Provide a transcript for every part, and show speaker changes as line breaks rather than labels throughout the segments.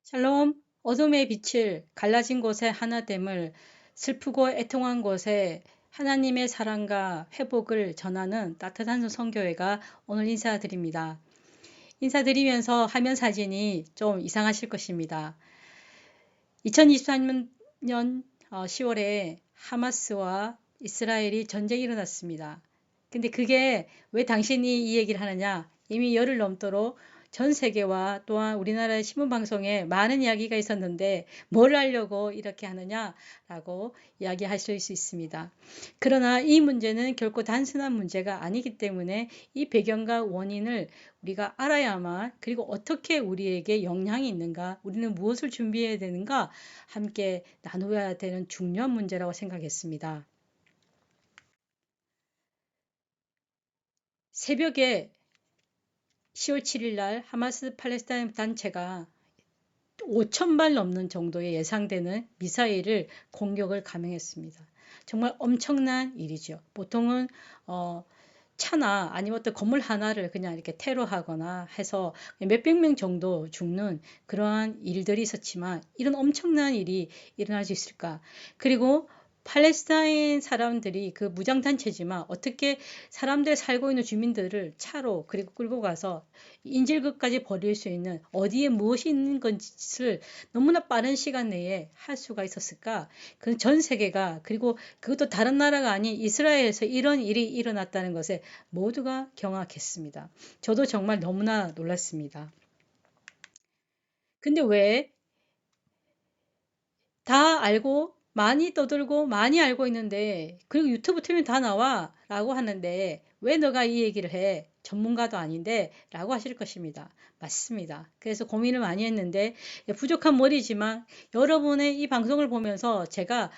샬롬, 어둠의 빛을 갈라진 곳에 하나됨을 슬프고 애통한 곳에 하나님의 사랑과 회복을 전하는 따뜻한 성교회가 오늘 인사드립니다. 인사드리면서 화면 사진이 좀 이상하실 것입니다. 2023년 10월에 하마스와 이스라엘이 전쟁이 일어났습니다. 근데 그게 왜 당신이 이 얘기를 하느냐? 이미 열흘 넘도록 전 세계와 또한 우리나라의 신문방송에 많은 이야기가 있었는데 뭘 하려고 이렇게 하느냐라고 이야기할 수 있습니다. 그러나 이 문제는 결코 단순한 문제가 아니기 때문에 이 배경과 원인을 우리가 알아야만, 그리고 어떻게 우리에게 영향이 있는가, 우리는 무엇을 준비해야 되는가 함께 나누어야 되는 중요한 문제라고 생각했습니다. 새벽에 10월 7일 날 하마스 팔레스타인 단체가 5,000발 넘는 정도의 예상되는 미사일을 공격을 감행했습니다. 정말 엄청난 일이죠. 보통은 차나 아니면 어떤 건물 하나를 그냥 이렇게 테러하거나 해서 몇백 명 정도 죽는 그러한 일들이 있었지만 이런 엄청난 일이 일어날 수 있을까? 그리고 팔레스타인 사람들이 그 무장단체지만 어떻게 사람들 살고 있는 주민들을 차로 그리고 끌고 가서 인질극까지 벌일 수 있는, 어디에 무엇이 있는 것을 너무나 빠른 시간 내에 할 수가 있었을까? 그 전 세계가, 그리고 그것도 다른 나라가 아닌 이스라엘에서 이런 일이 일어났다는 것에 모두가 경악했습니다. 저도 정말 너무나 놀랐습니다. 근데 왜 다 알고 많이 떠들고 많이 알고 있는데, 그리고 유튜브 틀면 다 나와 라고 하는데 왜 너가 이 얘기를 해? 전문가도 아닌데 라고 하실 것입니다. 맞습니다. 그래서 고민을 많이 했는데 부족한 머리지만 여러분의 이 방송을 보면서 제가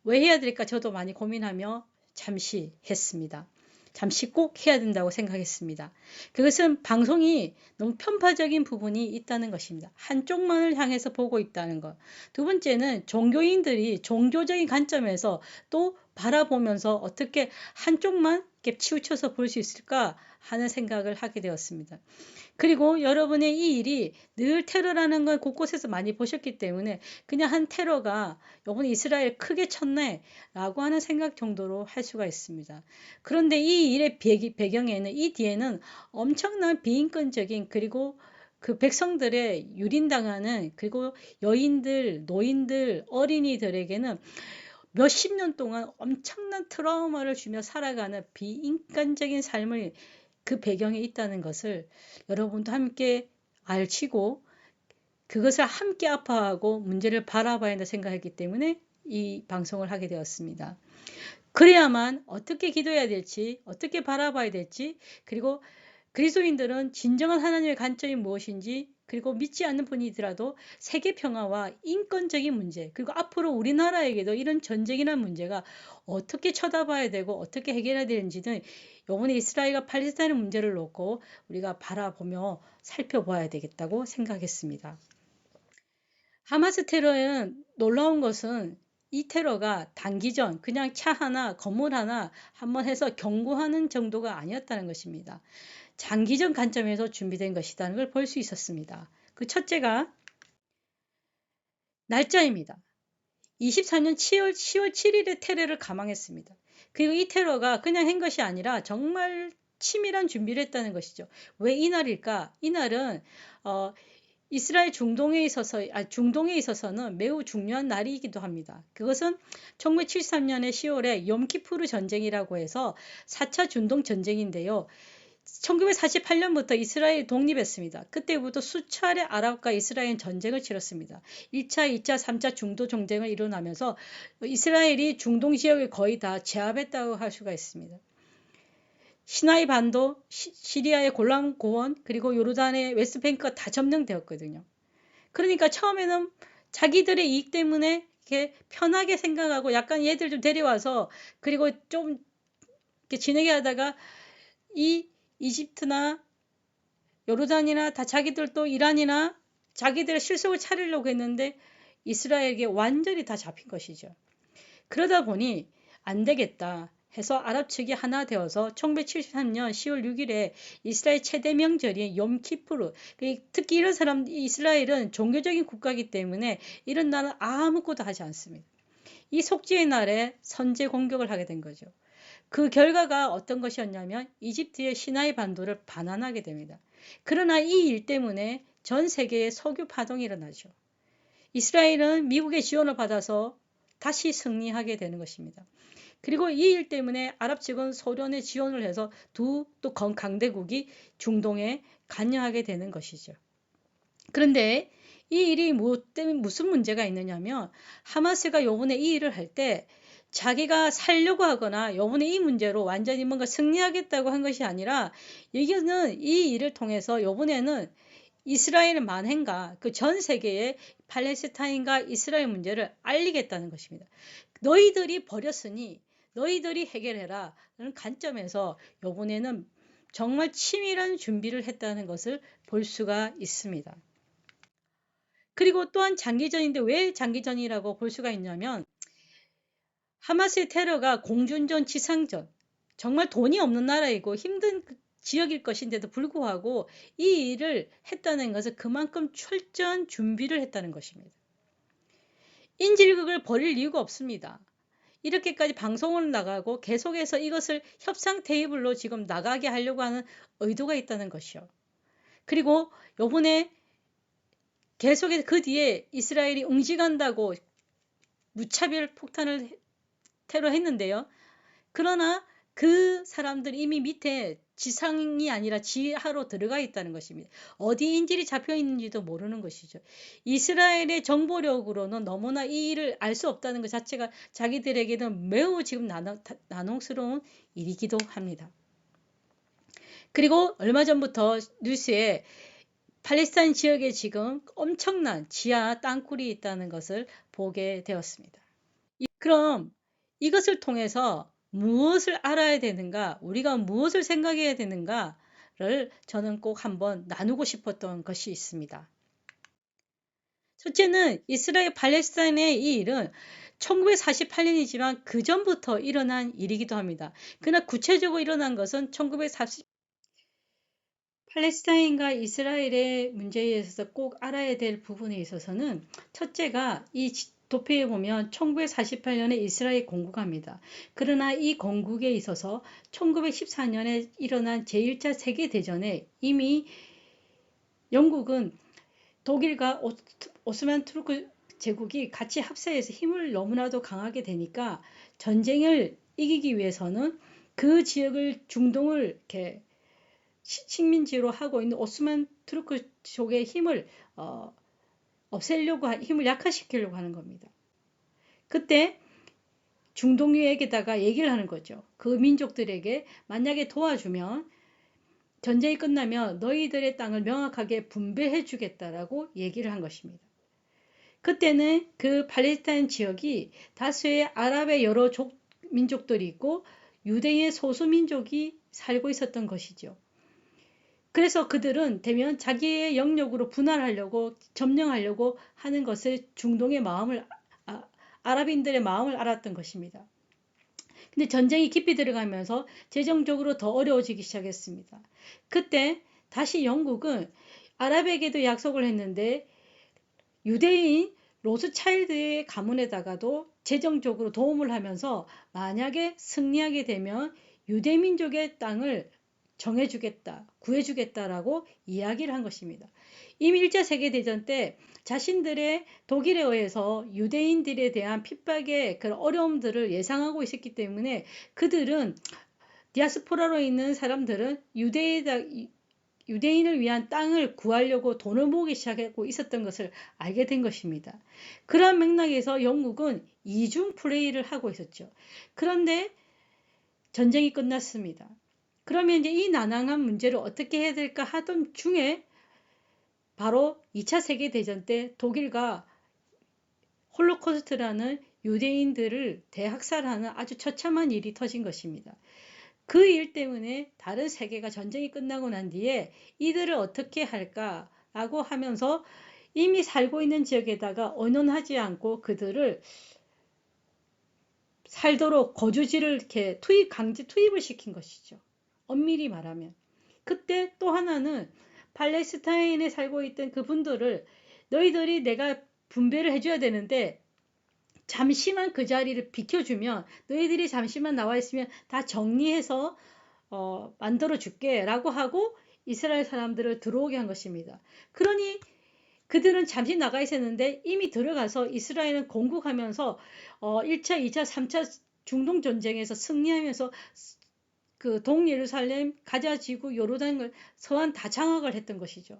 왜 해야 될까 저도 많이 고민하며 잠시 했습니다. 잠시 꼭 해야 된다고 생각했습니다. 그것은 방송이 너무 편파적인 부분이 있다는 것입니다. 한쪽만을 향해서 보고 있다는 것. 두 번째는 종교인들이 종교적인 관점에서 또 바라보면서 어떻게 한쪽만 이렇게 치우쳐서 볼 수 있을까 하는 생각을 하게 되었습니다. 그리고 여러분의 이 일이 늘 테러라는 걸 곳곳에서 많이 보셨기 때문에 그냥 한 테러가 이번에 이스라엘 크게 쳤네 라고 하는 생각 정도로 할 수가 있습니다. 그런데 이 일의 배경에는, 이 뒤에는 엄청난 비인권적인, 그리고 그 백성들의 유린당하는, 그리고 여인들, 노인들, 어린이들에게는 몇십 년 동안 엄청난 트라우마를 주며 살아가는 비인간적인 삶을 그 배경에 있다는 것을 여러분도 함께 알치고 그것을 함께 아파하고 문제를 바라봐야 한다 생각했기 때문에 이 방송을 하게 되었습니다. 그래야만 어떻게 기도해야 될지, 어떻게 바라봐야 될지, 그리고 그리스도인들은 진정한 하나님의 관점이 무엇인지, 그리고 믿지 않는 분이더라도 세계 평화와 인권적인 문제, 그리고 앞으로 우리나라에게도 이런 전쟁이라는 문제가 어떻게 쳐다봐야 되고 어떻게 해결해야 되는지는 이번에 이스라엘과 팔레스타인 문제를 놓고 우리가 바라보며 살펴봐야 되겠다고 생각했습니다. 하마스 테러는 놀라운 것은 이 테러가 단기전 그냥 차 하나, 건물 하나 한번 해서 경고하는 정도가 아니었다는 것입니다. 장기전 관점에서 준비된 것이라는 걸 볼 수 있었습니다. 그 첫째가 날짜입니다. 24년 10월 7일의 테러를 감행했습니다. 그리고 이 테러가 그냥 한 것이 아니라 정말 치밀한 준비를 했다는 것이죠. 왜 이날일까? 이날은 이스라엘 중동에 있어서는 매우 중요한 날이기도 합니다. 그것은 1973년의 10월에 욤키푸르 전쟁이라고 해서 4차 중동 전쟁인데요. 1948년부터 이스라엘이 독립했습니다. 그때부터 수차례 아랍과 이스라엘 전쟁을 치렀습니다. 1차, 2차, 3차 중도 전쟁을 일어나면서 이스라엘이 중동 지역을 거의 다 제압했다고 할 수가 있습니다. 시나이 반도, 시리아의 골란 고원, 그리고 요르단의 웨스트뱅크가 다 점령되었거든요. 그러니까 처음에는 자기들의 이익 때문에 이렇게 편하게 생각하고 약간 얘들 좀 데려와서 그리고 좀 이렇게 지내게 하다가 이 이집트나 요르단이나 다 자기들도 이란이나 자기들의 실속을 차리려고 했는데 이스라엘에게 완전히 다 잡힌 것이죠. 그러다 보니 안 되겠다 해서 아랍 측이 하나 되어서 1973년 10월 6일에 이스라엘 최대 명절인 욤키푸르, 특히 이런 사람, 이스라엘은 종교적인 국가이기 때문에 이런 날은 아무것도 하지 않습니다. 이 속죄의 날에 선제 공격을 하게 된 거죠. 그 결과가 어떤 것이었냐면 이집트의 시나이 반도를 반환하게 됩니다. 그러나 이 일 때문에 전 세계에 석유 파동이 일어나죠. 이스라엘은 미국의 지원을 받아서 다시 승리하게 되는 것입니다. 그리고 이 일 때문에 아랍 측은 소련의 지원을 해서 또 강대국이 중동에 관여하게 되는 것이죠. 그런데 이 일이 무슨 문제가 있느냐면 하마스가 요번에 이 일을 할 때 자기가 살려고 하거나 요번에 이 문제로 완전히 뭔가 승리하겠다고 한 것이 아니라 이거는 이 일을 통해서 요번에는 이스라엘 만행과 그 전 세계에 팔레스타인과 이스라엘 문제를 알리겠다는 것입니다. 너희들이 버렸으니 너희들이 해결해라 라는 관점에서 요번에는 정말 치밀한 준비를 했다는 것을 볼 수가 있습니다. 그리고 또한 장기전인데 왜 장기전이라고 볼 수가 있냐면 하마스의 테러가 공중전, 지상전, 정말 돈이 없는 나라이고 힘든 지역일 것인데도 불구하고 이 일을 했다는 것은 그만큼 철저한 준비를 했다는 것입니다. 인질극을 벌일 이유가 없습니다. 이렇게까지 방송을 나가고 계속해서 이것을 협상 테이블로 지금 나가게 하려고 하는 의도가 있다는 것이요. 그리고 요번에 계속해서 그 뒤에 이스라엘이 응징한다고 무차별 폭탄을 테러했는데요. 그러나 그 사람들이 이미 밑에 지상이 아니라 지하로 들어가 있다는 것입니다. 어디 인질이 잡혀 있는지도 모르는 것이죠. 이스라엘의 정보력으로는 너무나 이 일을 알 수 없다는 것 자체가 자기들에게는 매우 지금 난혹스러운 일이기도 합니다. 그리고 얼마 전부터 뉴스에 팔레스타인 지역에 지금 엄청난 지하 땅굴이 있다는 것을 보게 되었습니다. 그럼 이것을 통해서 무엇을 알아야 되는가, 우리가 무엇을 생각해야 되는가를 저는 꼭 한번 나누고 싶었던 것이 있습니다. 첫째는 이스라엘 팔레스타인의 이 일은 1948년이지만 그 전부터 일어난 일이기도 합니다. 그러나 구체적으로 일어난 것은 1940 팔레스타인과 이스라엘의 문제에 있어서 꼭 알아야 될 부분에 있어서는 첫째가 이 도표에 보면 1948년에 이스라엘 건국합니다. 그러나 이 건국에 있어서 1914년에 일어난 제1차 세계대전에 이미 영국은 독일과 오스만 투르크 제국이 같이 합세해서 힘을 너무나도 강하게 되니까 전쟁을 이기기 위해서는 그 지역을 중동을 이렇게 식민지로 하고 있는 오스만 투르크 쪽의 힘을 없애려고 힘을 약화시키려고 하는 겁니다. 그때 중동에게다가 얘기를 하는 거죠. 그 민족들에게 만약에 도와주면 전쟁이 끝나면 너희들의 땅을 명확하게 분배해 주겠다라고 얘기를 한 것입니다. 그때는 그 팔레스타인 지역이 다수의 아랍의 여러 민족들이 있고 유대인의 소수 민족이 살고 있었던 것이죠. 그래서 그들은 되면 자기의 영역으로 분할하려고 점령하려고 하는 것을 중동의 마음을 아랍인들의 마음을 알았던 것입니다. 근데 전쟁이 깊이 들어가면서 재정적으로 더 어려워지기 시작했습니다. 그때 다시 영국은 아랍에게도 약속을 했는데 유대인 로스차일드의 가문에다가도 재정적으로 도움을 하면서 만약에 승리하게 되면 유대민족의 땅을 정해주겠다, 구해주겠다라고 이야기를 한 것입니다. 이미 1차 세계대전 때 자신들의 독일에 의해서 유대인들에 대한 핍박의 그런 어려움들을 예상하고 있었기 때문에 그들은 디아스포라로 있는 사람들은 유대인을 위한 땅을 구하려고 돈을 모으기 시작하고 있었던 것을 알게 된 것입니다. 그런 맥락에서 영국은 이중 플레이를 하고 있었죠. 그런데 전쟁이 끝났습니다. 그러면 이제 이 난항한 문제를 어떻게 해야 될까 하던 중에 바로 2차 세계대전 때 독일과 홀로코스트라는 유대인들을 대학살하는 아주 처참한 일이 터진 것입니다. 그 일 때문에 다른 세계가 전쟁이 끝나고 난 뒤에 이들을 어떻게 할까라고 하면서 이미 살고 있는 지역에다가 언론하지 않고 그들을 살도록 거주지를 이렇게 강제 투입을 시킨 것이죠. 엄밀히 말하면. 그때 또 하나는 팔레스타인에 살고 있던 그분들을 너희들이 내가 분배를 해줘야 되는데 잠시만 그 자리를 비켜주면 너희들이 잠시만 나와 있으면 다 정리해서 만들어 줄게 라고 하고 이스라엘 사람들을 들어오게 한 것입니다. 그러니 그들은 잠시 나가 있었는데 이미 들어가서 이스라엘은 건국하면서 1차, 2차, 3차 중동 전쟁에서 승리하면서 그 동예루살렘, 가자 지구, 요르단 서안 다 장악을 했던 것이죠.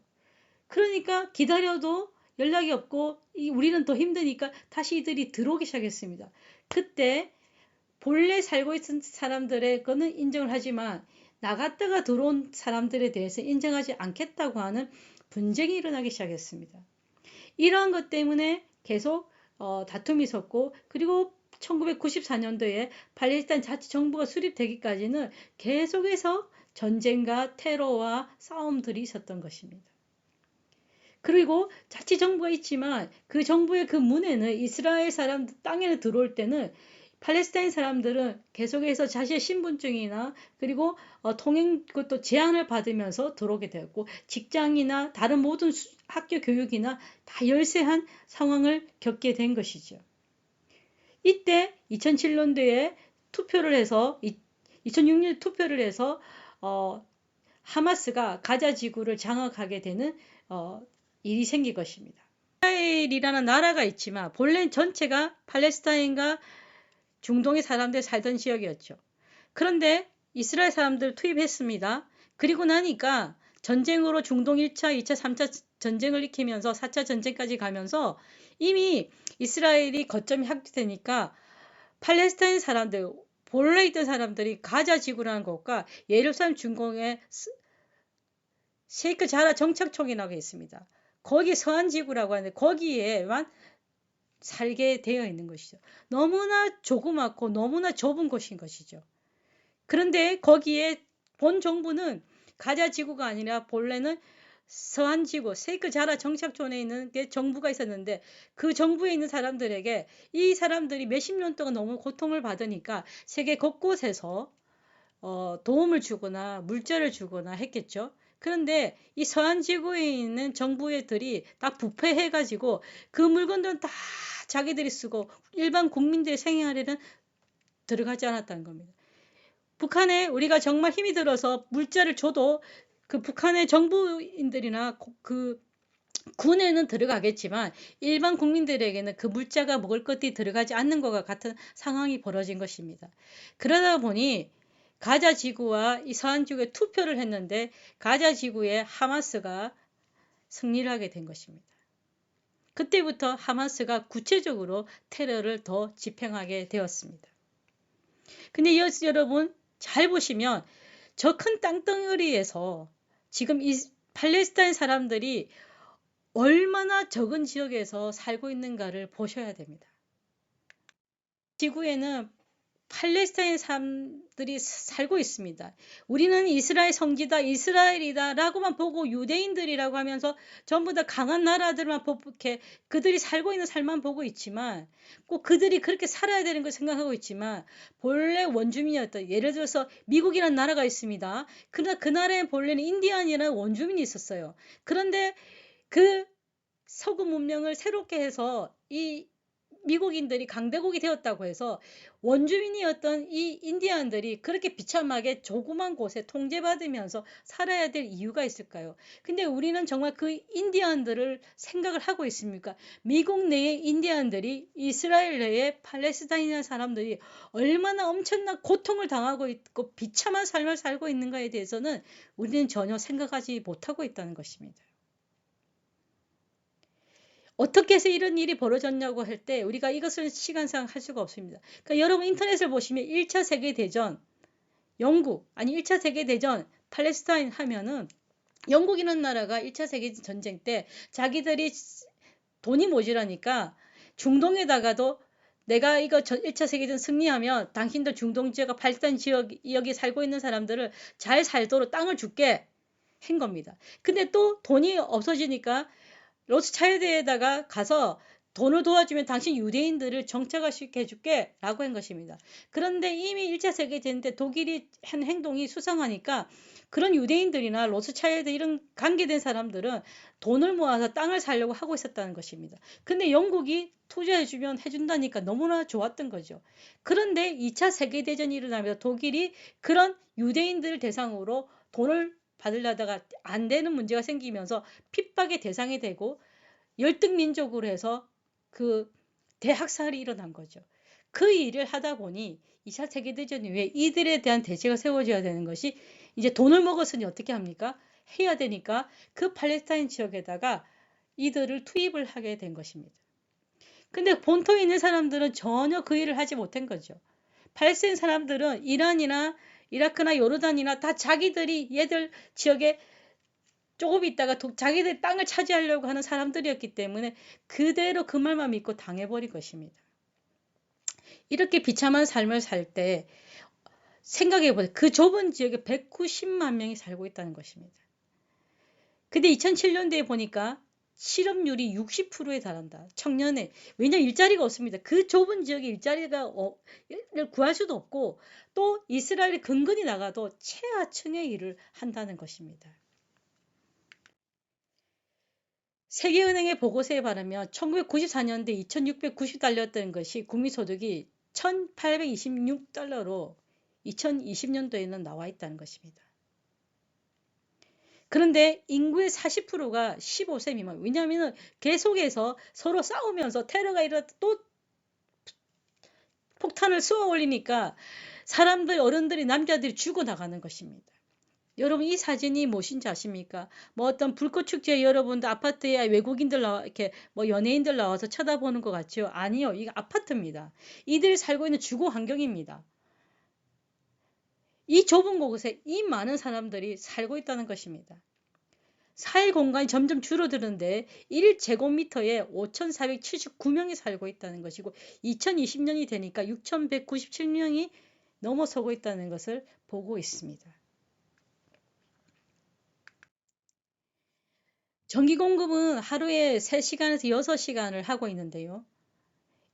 그러니까 기다려도 연락이 없고 우리는 더 힘드니까 다시 이들이 들어오기 시작했습니다. 그때 본래 살고 있던 사람들의 거는 인정을 하지만 나갔다가 들어온 사람들에 대해서 인정하지 않겠다고 하는 분쟁이 일어나기 시작했습니다. 이러한 것 때문에 계속 다툼이 있었고 그리고 1994년도에 팔레스타인 자치정부가 수립되기까지는 계속해서 전쟁과 테러와 싸움들이 있었던 것입니다. 그리고 자치정부가 있지만 그 정부의 그 문에는 이스라엘 사람 땅에 들어올 때는 팔레스타인 사람들은 계속해서 자신의 신분증이나 그리고 통행 그것도 제한을 받으면서 들어오게 되었고 직장이나 다른 모든 학교 교육이나 다 열세한 상황을 겪게 된 것이죠. 이때 2007년도에 투표를 해서 2006년 투표를 해서 하마스가 가자 지구를 장악하게 되는 일이 생긴 것입니다. 이스라엘이라는 나라가 있지만 본래 전체가 팔레스타인과 중동의 사람들 살던 지역이었죠. 그런데 이스라엘 사람들 투입했습니다. 그리고 나니까 전쟁으로 중동 1차, 2차, 3차 전쟁을 일으키면서 4차 전쟁까지 가면서 이미 이스라엘이 거점이 확대되니까 팔레스타인 사람들, 본래 있던 사람들이 가자 지구라는 곳과 예루살렘 중공의 셰이크 자라 정착촌이라고 있습니다. 거기 서안지구라고 하는데 거기에만 살게 되어 있는 것이죠. 너무나 조그맣고 너무나 좁은 곳인 것이죠. 그런데 거기에 본 정부는 가자 지구가 아니라 본래는 서안지구, 셰이크 자라 정착촌에 있는 게 정부가 있었는데 그 정부에 있는 사람들에게 이 사람들이 몇십 년 동안 너무 고통을 받으니까 세계 곳곳에서 도움을 주거나 물자를 주거나 했겠죠. 그런데 이 서안지구에 있는 정부들이 다 부패해가지고 그 물건들은 다 자기들이 쓰고 일반 국민들의 생활에는 들어가지 않았다는 겁니다. 북한에 우리가 정말 힘이 들어서 물자를 줘도 그 북한의 정부인들이나 그 군에는 들어가겠지만 일반 국민들에게는 그 물자가 먹을 것들이 들어가지 않는 것과 같은 상황이 벌어진 것입니다. 그러다 보니 가자 지구와 이 서안 지구에 투표를 했는데 가자 지구에 하마스가 승리를 하게 된 것입니다. 그때부터 하마스가 구체적으로 테러를 더 집행하게 되었습니다. 근데 여러분 잘 보시면 저 큰 땅덩어리에서 지금 이 팔레스타인 사람들이 얼마나 적은 지역에서 살고 있는가를 보셔야 됩니다. 지구에는 팔레스타인 사람들이 살고 있습니다. 우리는 이스라엘 성지다, 이스라엘이다 라고만 보고 유대인들이라고 하면서 전부 다 강한 나라들만 이렇게 그들이 살고 있는 삶만 보고 있지만 꼭 그들이 그렇게 살아야 되는 걸 생각하고 있지만 본래 원주민이었던 예를 들어서 미국이라는 나라가 있습니다. 그러나 그 나라에 본래는 인디안이라는 원주민이 있었어요. 그런데 그 서구 문명을 새롭게 해서 이 미국인들이 강대국이 되었다고 해서 원주민이었던 이 인디안들이 그렇게 비참하게 조그만 곳에 통제받으면서 살아야 될 이유가 있을까요? 근데 우리는 정말 그 인디안들을 생각을 하고 있습니까? 미국 내의 인디안들이 이스라엘 내의 팔레스타인 사람들이 얼마나 엄청난 고통을 당하고 있고 비참한 삶을 살고 있는가에 대해서는 우리는 전혀 생각하지 못하고 있다는 것입니다. 어떻게 해서 이런 일이 벌어졌냐고 할 때 우리가 이것을 시간상 할 수가 없습니다. 그러니까 여러분 인터넷을 보시면 1차 세계대전 영국 아니 1차 세계대전 팔레스타인 하면은 영국이라는 나라가 1차 세계전쟁 때 자기들이 돈이 모자라니까 중동에다가도 내가 이거 1차 세계대전 승리하면 당신들 중동 지역과 팔레스타인 지역 여기 살고 있는 사람들을 잘 살도록 땅을 줄게 한 겁니다. 근데 또 돈이 없어지니까 로스차일드에다가 가서 돈을 도와주면 당신 유대인들을 정착시켜 해줄게 라고 한 것입니다. 그런데 이미 1차 세계대전 때 독일이 한 행동이 수상하니까 그런 유대인들이나 로스차일드 이런 관계된 사람들은 돈을 모아서 땅을 사려고 하고 있었다는 것입니다. 근데 영국이 투자해주면 해준다니까 너무나 좋았던 거죠. 그런데 2차 세계대전이 일어나면서 독일이 그런 유대인들 대상으로 돈을 받으려다가 안 되는 문제가 생기면서 핍박의 대상이 되고 열등민족으로 해서 그 대학살이 일어난 거죠. 그 일을 하다 보니 2차 세계대전 이후에 이들에 대한 대책가 세워져야 되는 것이 이제 돈을 먹었으니 어떻게 합니까? 해야 되니까 그 팔레스타인 지역에다가 이들을 투입을 하게 된 것입니다. 근데 본토에 있는 사람들은 전혀 그 일을 하지 못한 거죠. 팔레스타인 사람들은 이란이나 이라크나 요르단이나 다 자기들이 얘들 지역에 조금 있다가 자기들 땅을 차지하려고 하는 사람들이었기 때문에 그대로 그 말만 믿고 당해버린 것입니다. 이렇게 비참한 삶을 살 때 생각해보세요. 그 좁은 지역에 190만 명이 살고 있다는 것입니다. 근데 2007년도에 보니까 실업률이 60%에 달한다. 청년에. 왜냐하면 일자리가 없습니다. 그 좁은 지역에 일자리가 구할 수도 없고 또 이스라엘이 근근히 나가도 최하층의 일을 한다는 것입니다. 세계은행의 보고서에 따르면 1994년대 2690달러였던 것이 국민소득이 1826달러로 2020년도에는 나와 있다는 것입니다. 그런데 인구의 40%가 15세 미만. 왜냐하면 계속해서 서로 싸우면서 테러가 일어나 또 폭탄을 쏘아 올리니까 사람들, 어른들이, 남자들이 죽어나가는 것입니다. 여러분 이 사진이 무엇인지 아십니까? 뭐 어떤 불꽃 축제에 여러분들 아파트에 외국인들 이렇게 뭐 연예인들 나와서 쳐다보는 것 같죠? 아니요, 이게 아파트입니다. 이들이 살고 있는 주거 환경입니다. 이 좁은 곳에 이 많은 사람들이 살고 있다는 것입니다. 사회 공간이 점점 줄어드는데 1제곱미터에 5,479명이 살고 있다는 것이고 2020년이 되니까 6,197명이 넘어서고 있다는 것을 보고 있습니다. 전기 공급은 하루에 3시간에서 6시간을 하고 있는데요.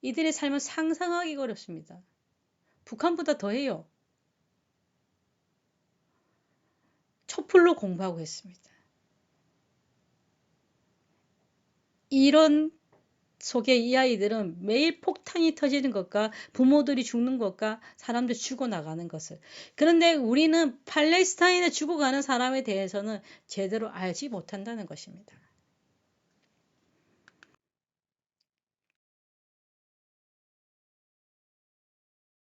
이들의 삶은 상상하기 어렵습니다. 북한보다 더해요. 촛불로 공부하고 있습니다. 이런 속에 이 아이들은 매일 폭탄이 터지는 것과 부모들이 죽는 것과 사람들 죽어나가는 것을. 그런데 우리는 팔레스타인에 죽어가는 사람에 대해서는 제대로 알지 못한다는 것입니다.